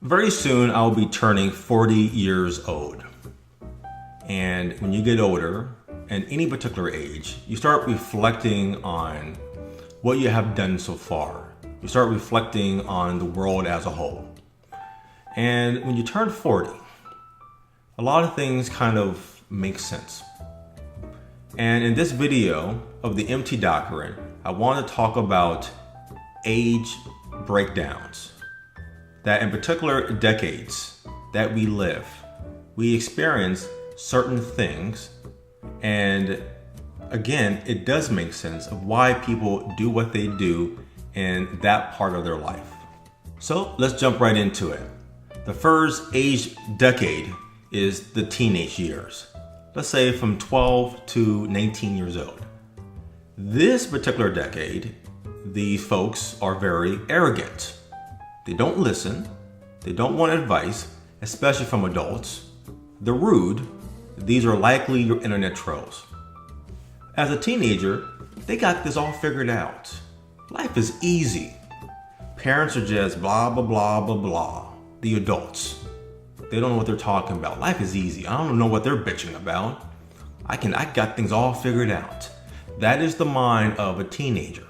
Very soon I'll be turning 40 years old. And when you get older, at any particular age, you start reflecting on what you have done so far. You start reflecting on the world as a whole. And when you turn 40, a lot of things kind of make sense. And in this video of the MT Doctrine, I want to talk about age breakdowns. That in particular decades that we live, we experience certain things. And again, it does make sense of why people do what they do in that part of their life. So let's jump right into it. The first age decade is the teenage years. Let's say from 12 to 19 years old. This particular decade, these folks are very arrogant. They don't listen. They don't want advice, especially from adults. They're rude. These are likely your internet trolls. As a teenager, they got this all figured out. Life is easy. Parents are just blah, blah, blah, blah, blah. The adults. They don't know what they're talking about. Life is easy. I don't know what they're bitching about. I got things all figured out. That is the mind of a teenager.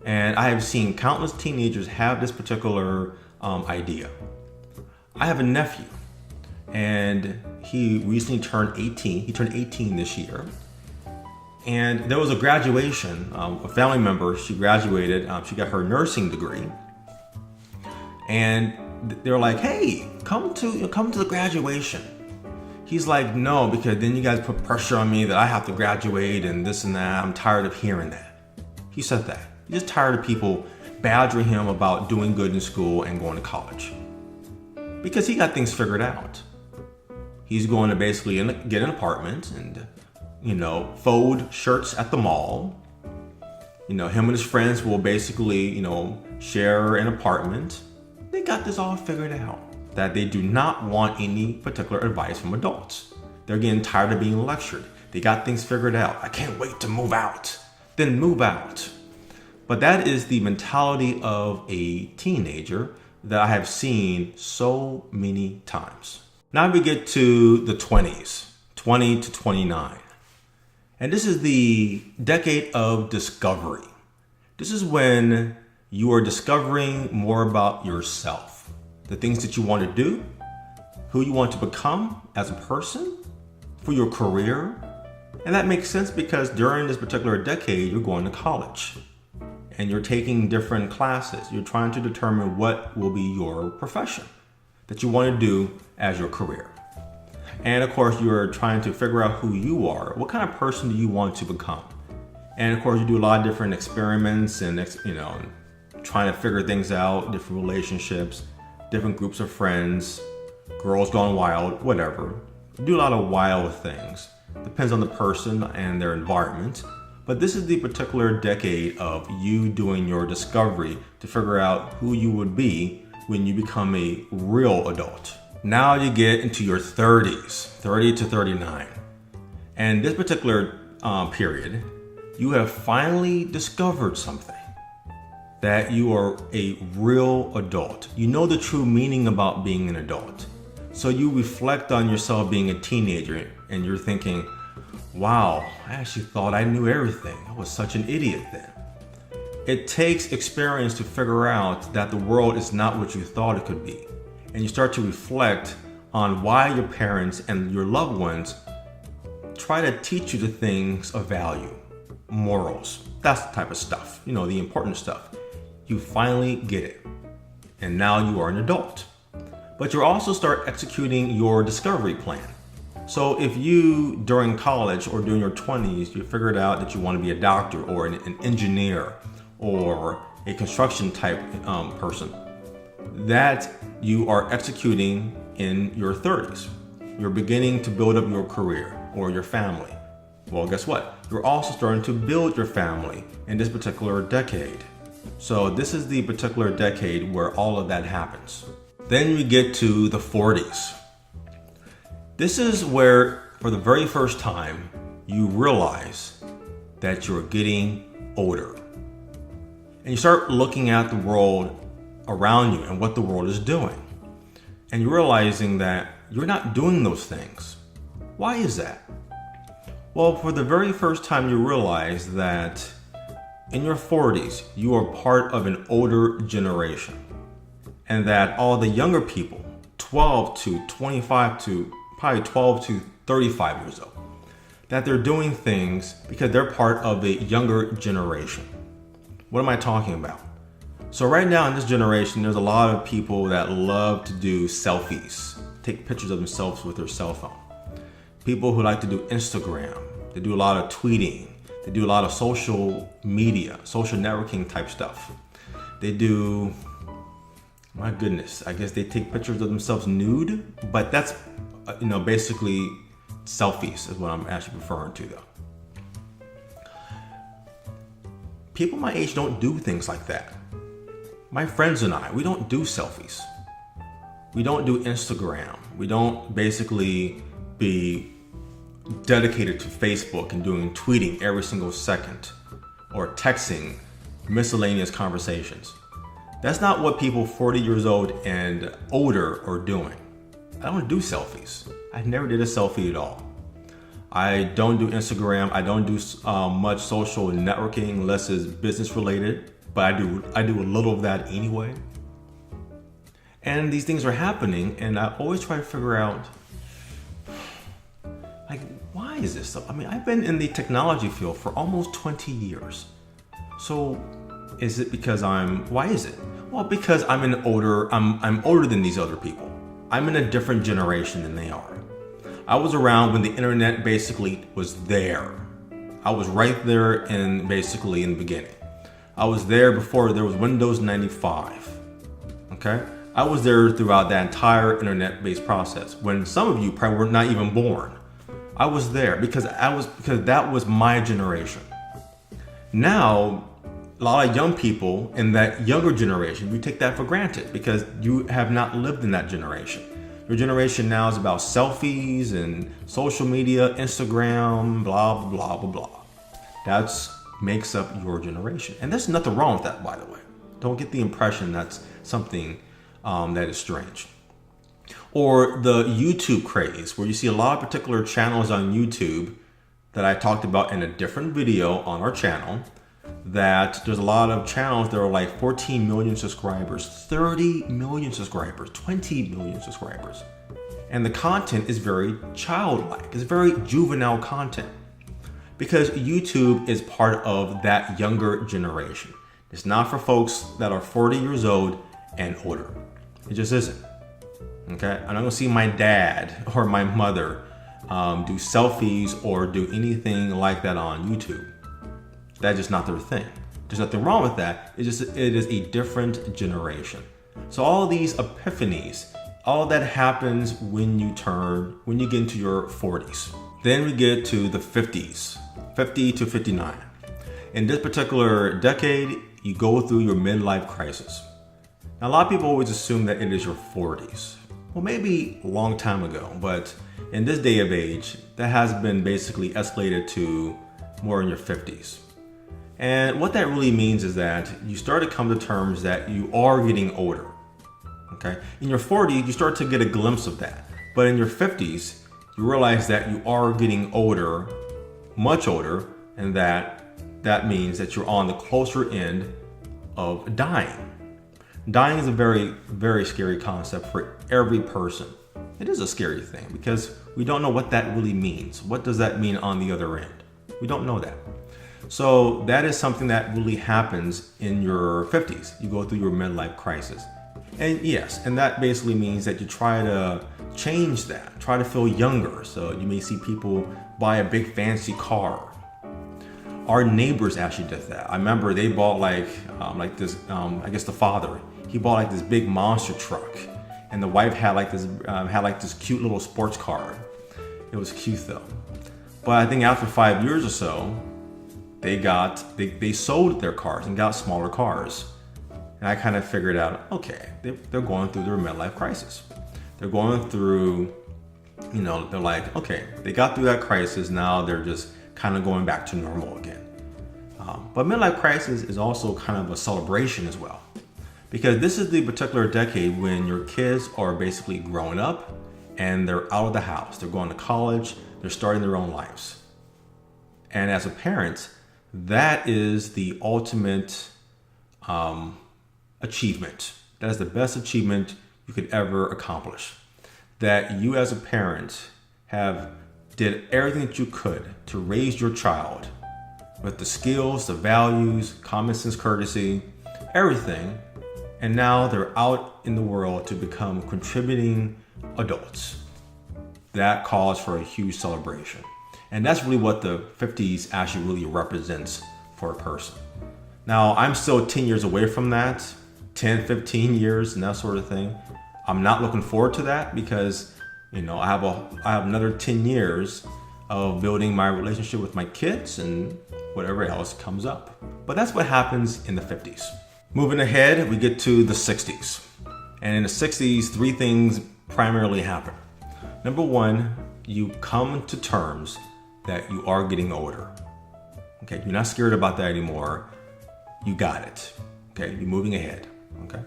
And I have seen countless teenagers have this particular idea. I have a nephew, and he recently turned 18. He turned 18 this year. And there was a graduation. A family member, she graduated. She got her nursing degree. And they were like, hey, come to the graduation. He's like, no, because then you guys put pressure on me that I have to graduate and this and that. I'm tired of hearing that. He said that. He's just tired of people badgering him about doing good in school and going to college. Because he got things figured out. He's going to basically get an apartment and, fold shirts at the mall. Him and his friends will basically, share an apartment. They got this all figured out. That they do not want any particular advice from adults. They're getting tired of being lectured. They got things figured out. I can't wait to move out. Then move out. But that is the mentality of a teenager that I have seen so many times. Now we get to the 20s, 20 to 29. And this is the decade of discovery. This is when you are discovering more about yourself, the things that you want to do, who you want to become as a person, for your career. And that makes sense because during this particular decade, you're going to college. And you're taking different classes. You're trying to determine what will be your profession that you want to do as your career. And of course, you're trying to figure out who you are. What kind of person do you want to become? And of course, you do a lot of different experiments and, trying to figure things out, different relationships, different groups of friends, girls gone wild, whatever. You do a lot of wild things. Depends on the person and their environment. But this is the particular decade of you doing your discovery to figure out who you would be when you become a real adult. Now you get into your 30s, 30 to 39. And this particular period, you have finally discovered something. That you are a real adult. You know the true meaning about being an adult. So you reflect on yourself being a teenager and you're thinking, wow, I actually thought I knew everything. I was such an idiot then. It takes experience to figure out that the world is not what you thought it could be. And you start to reflect on why your parents and your loved ones try to teach you the things of value, morals. That's the type of stuff, the important stuff. You finally get it. And now you are an adult. But you also start executing your discovery plan. So if you, during college or during your 20s, you figured out that you want to be a doctor or an engineer or a construction type person, that you are executing in your 30s. You're beginning to build up your career or your family. Well, guess what? You're also starting to build your family in this particular decade. So this is the particular decade where all of that happens. Then we get to the 40s. This is where, for the very first time, you realize that you're getting older. And you start looking at the world around you and what the world is doing. and you're realizing that you're not doing those things. Why is that? Well, for the very first time, you realize that in your 40s, you are part of an older generation, and that all the younger people, 12 to 25 to probably 12 to 35 years old, that they're doing things because they're part of the younger generation. What am I talking about? So right now in this generation, there's a lot of people that love to do selfies, take pictures of themselves with their cell phone. People who like to do Instagram, they do a lot of tweeting, they do a lot of social media, social networking type stuff. They do, my goodness, I guess they take pictures of themselves nude, but that's, basically selfies is what I'm actually referring to though. People my age don't do things like that. My friends and I, we don't do selfies. We don't do Instagram. We don't basically be dedicated to Facebook and doing tweeting every single second or texting miscellaneous conversations. That's not what people 40 years old and older are doing. I don't do selfies. I never did a selfie at all. I don't do Instagram. I don't do much social networking unless it's business related, but I do a little of that anyway. And these things are happening, and I always try to figure out, like, why is this so? I mean, I've been in the technology field for almost 20 years. So is it because why is it? Well, because I'm older than these other people. I'm in a different generation than they are. I was around when the internet basically was there. I was right there in the beginning. I was there before there was Windows 95. Okay? I was there throughout that entire internet-based process. When some of you probably were not even born, I was there because that was my generation. Now, a lot of young people in that younger generation, we take that for granted because you have not lived in that generation. Your generation now is about selfies and social media, Instagram, blah, blah, blah, blah. That makes up your generation. And there's nothing wrong with that, by the way. Don't get the impression that's something that is strange. Or the YouTube craze, where you see a lot of particular channels on YouTube that I talked about in a different video on our channel, that there's a lot of channels that are like 14 million subscribers, 30 million subscribers, 20 million subscribers. And the content is very childlike. It's very juvenile content because YouTube is part of that younger generation. It's not for folks that are 40 years old and older. It just isn't. Okay? I'm not gonna see my dad or my mother do selfies or do anything like that on YouTube. That's just not their thing. There's nothing wrong with that. It is a different generation. So all these epiphanies, all that happens when you get into your 40s. Then we get to the 50s, 50 to 59. In this particular decade, you go through your midlife crisis. Now, a lot of people always assume that it is your 40s. Well, maybe a long time ago, but in this day of age, that has been basically escalated to more in your 50s. And what that really means is that you start to come to terms that you are getting older. Okay? In your 40s, you start to get a glimpse of that. But in your 50s, you realize that you are getting older, much older, and that means that you're on the closer end of dying. Dying is a very, very scary concept for every person. It is a scary thing because we don't know what that really means. What does that mean on the other end? We don't know that. So that is something that really happens in your 50s. You go through your midlife crisis. And yes, and that basically means that you try to change that, try to feel younger. So you may see people buy a big fancy car. Our neighbors actually did that. I remember they bought like this, I guess the father, he bought like this big monster truck. And the wife had like this cute little sports car. It was cute though. But I think after 5 years or so, they sold their cars and got smaller cars. And I kind of figured out, okay, they're going through their midlife crisis. They're going through, they're like, okay, they got through that crisis. Now they're just kind of going back to normal again. But midlife crisis is also kind of a celebration as well. Because this is the particular decade when your kids are basically growing up and they're out of the house. They're going to college, they're starting their own lives. And as a parent, that is the ultimate achievement. That is the best achievement you could ever accomplish. That you as a parent did everything that you could to raise your child with the skills, the values, common sense, courtesy, everything. And now they're out in the world to become contributing adults. That calls for a huge celebration. And that's really what the 50s actually really represents for a person. Now, I'm still 10 years away from that, 10, 15 years and that sort of thing. I'm not looking forward to that because, I have another 10 years of building my relationship with my kids and whatever else comes up. But that's what happens in the 50s. Moving ahead, we get to the 60s. And in the 60s, three things primarily happen. Number one, you come to terms that you are getting older. Okay, you're not scared about that anymore. You got it. Okay, you're moving ahead. Okay.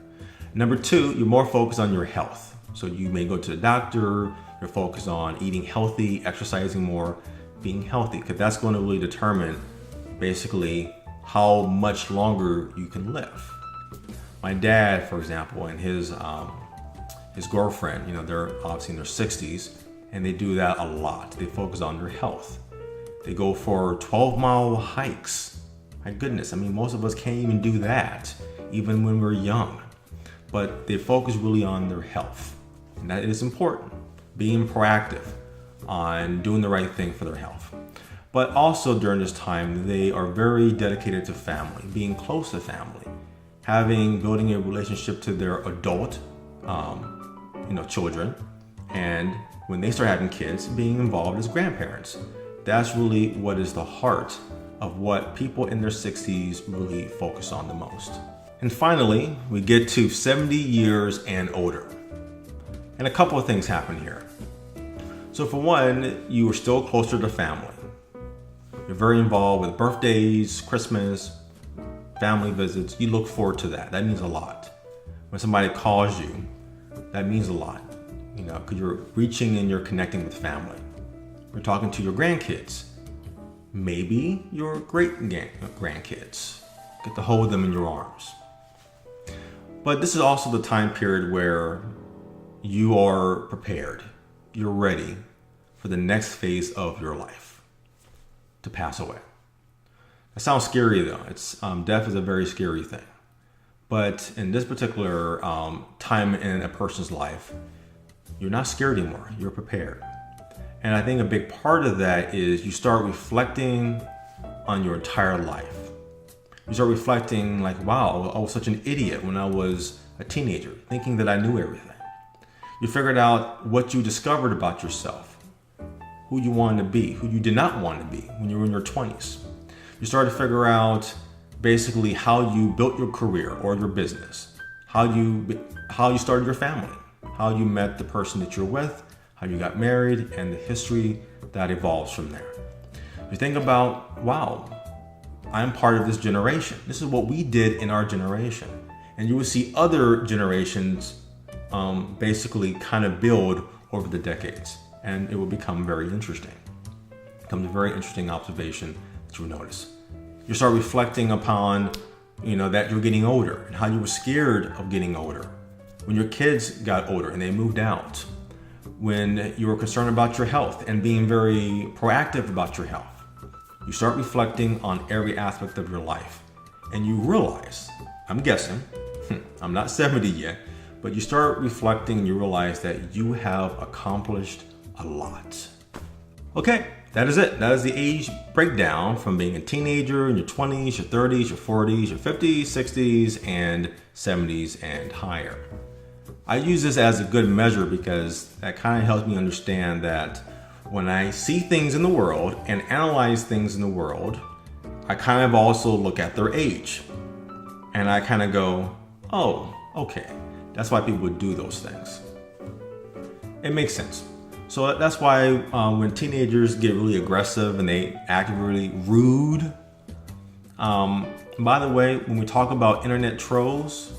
Number two, you're more focused on your health. So you may go to the doctor, you're focused on eating healthy, exercising more, being healthy, because that's going to really determine basically how much longer you can live. My dad, for example, and his girlfriend, they're obviously in their 60s, and they do that a lot. They focus on their health. They go for 12-mile hikes. My goodness, most of us can't even do that, even when we're young. But they focus really on their health, and that is important. Being proactive on doing the right thing for their health. But also during this time, they are very dedicated to family, being close to family, building a relationship to their adult, children, and when they start having kids, being involved as grandparents. That's really what is the heart of what people in their 60s really focus on the most. And finally, we get to 70 years and older. And a couple of things happen here. So for one, you are still closer to family. You're very involved with birthdays, Christmas, family visits. You look forward to that. That means a lot. When somebody calls you, that means a lot, because you're reaching and you're connecting with family. You're talking to your grandkids, maybe your great grandkids. Get to hold them in your arms. But this is also the time period where you are prepared. You're ready for the next phase of your life, to pass away. That sounds scary though. Death is a very scary thing. But in this particular time in a person's life, you're not scared anymore. You're prepared. And I think a big part of that is you start reflecting on your entire life. You start reflecting like, wow, I was such an idiot when I was a teenager, thinking that I knew everything. You figured out what you discovered about yourself, who you wanted to be, who you did not want to be when you were in your 20s. You started to figure out basically how you built your career or your business, how you started your family, how you met the person that you're with, how you got married, and the history that evolves from there. You think about, wow, I'm part of this generation. This is what we did in our generation. And you will see other generations basically kind of build over the decades. And it will become very interesting. It becomes a very interesting observation that you'll notice. You start reflecting upon, that you're getting older and how you were scared of getting older. When your kids got older and they moved out. When you were concerned about your health and being very proactive about your health. You start reflecting on every aspect of your life. And you realize, I'm guessing, I'm not 70 yet, but you start reflecting and you realize that you have accomplished a lot. Okay, that is it. That is the age breakdown from being a teenager in your 20s, your 30s, your 40s, your 50s, 60s, and 70s and higher. I use this as a good measure because that kind of helps me understand that when I see things in the world and analyze things in the world, I kind of also look at their age. And I kind of go, oh, okay, that's why people would do those things. It makes sense. So that's why when teenagers get really aggressive and they act really rude, by the way, when we talk about internet trolls,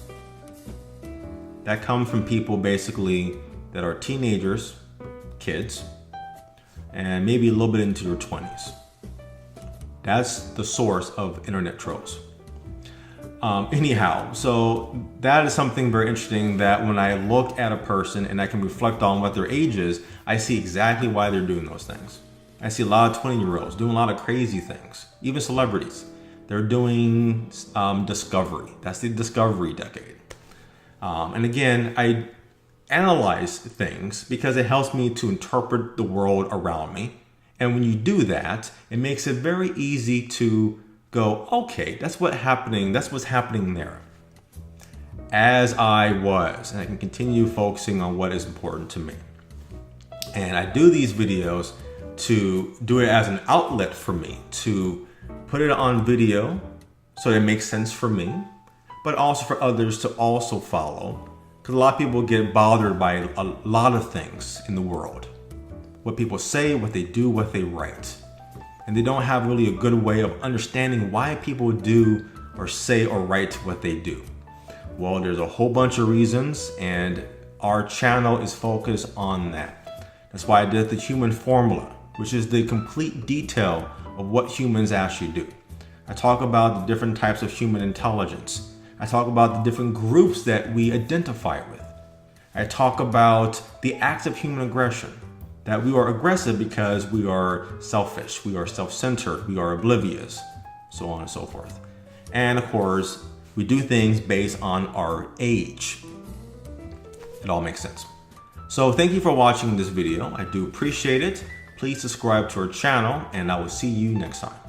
that come from people basically that are teenagers, kids, and maybe a little bit into your 20s. That's the source of internet trolls. Anyhow, so that is something very interesting, that when I look at a person and I can reflect on what their age is, I see exactly why they're doing those things. I see a lot of 20-year-olds doing a lot of crazy things, even celebrities. They're doing discovery. That's the discovery decade. And again, I analyze things because it helps me to interpret the world around me. And when you do that, it makes it very easy to go, okay, that's what's happening there. As I was, and I can continue focusing on what is important to me. And I do these videos to do it as an outlet for me, to put it on video so it makes sense for me, but also for others to also follow. Because a lot of people get bothered by a lot of things in the world. What people say, what they do, what they write. And they don't have really a good way of understanding why people do or say or write what they do. Well, there's a whole bunch of reasons, and our channel is focused on that. That's why I did the human formula, which is the complete detail of what humans actually do. I talk about the different types of human intelligence. I talk about the different groups that we identify with. I talk about the acts of human aggression, that we are aggressive because we are selfish, we are self-centered, we are oblivious, so on and so forth. And of course, we do things based on our age. It all makes sense. So thank you for watching this video. I do appreciate it. Please subscribe to our channel, and I will see you next time.